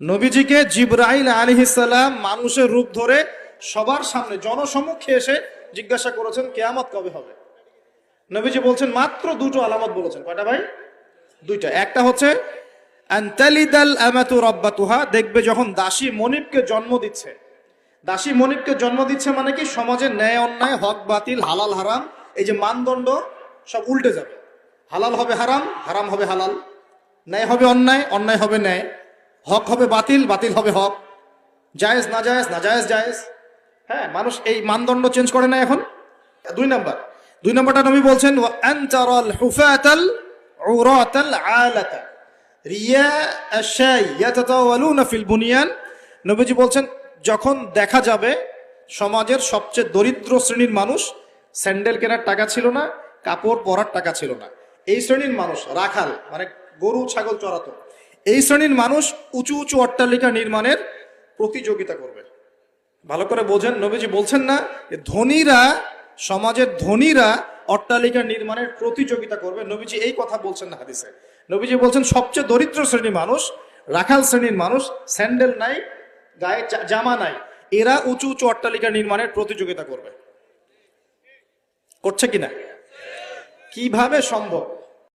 নবীজিকে জিবরাইল আলাইহিস সালাম মানুষের রূপ ধরে সবার সামনে জনসমক্ষে এসে জিজ্ঞাসা করেছেন কিয়ামত কবে হবে। নবীজি বলছেন মাত্র দুটো আলামত বলেছেন। কয়টা ভাই? দুইটা। একটা হচ্ছে আনতালিদাল আমাতু রাব্বাতুহা, দেখবে যখন দাসী মনিবকে জন্ম দিচ্ছে। দাসী মনিবকে জন্ম দিচ্ছে মানে কি, সমাজের ন্যায় অন্যায়, হক বাতিল, হালাল হারাম, এই যে মানদণ্ড সব উল্টে যাবে। হালাল হবে হারাম, হারাম হবে হালাল, ন্যায় হবে অন্যায়, অন্যায় হবে ন্যায়, হক হবে বাতিল, বাতিল হবে হক, জায়েজ না জায়েজ, না জায়েজ জায়েজ। হ্যাঁ, মানুষ এই মানদণ্ড চেঞ্জ করে না এখন। দুই নম্বরটা নবী বলছেন ওয়া আনতারাল হুফাতাল উরাতাল আলাতা রিয়া আশাই ইয়াতাতাওয়ালুনা ফিল বুনিয়ান। নবীজি বলছেন যখন দেখা যাবে সমাজের সবচেয়ে দরিদ্র শ্রেণীর মানুষ, স্যান্ডেল কেনার টাকা ছিল না, কাপড় পরার টাকা ছিল না, এই শ্রেণীর মানুষ, রাখাল মানে গরু ছাগল চড়াতো, এই শ্রেণীর মানুষ উঁচু উঁচু অট্টালিকা নির্মাণের প্রতিযোগিতা করবে। ভালো করে বোঝেন, নবীজি বলছেন না যে ধনীরা, সমাজের ধনীরা অট্টালিকা নির্মাণের প্রতিযোগিতা করবে। নবীজি এই কথা বলছেন না হাদিসে। নবীজি বলছেন সবচেয়ে দরিদ্র শ্রেণীর মানুষ, রাখাল শ্রেণীর মানুষ, স্যান্ডেল নাই, গায়ে জামা নাই, এরা উঁচু উঁচু অট্টালিকা নির্মাণের প্রতিযোগিতা করবে। করছে কিনা? কিভাবে সম্ভব?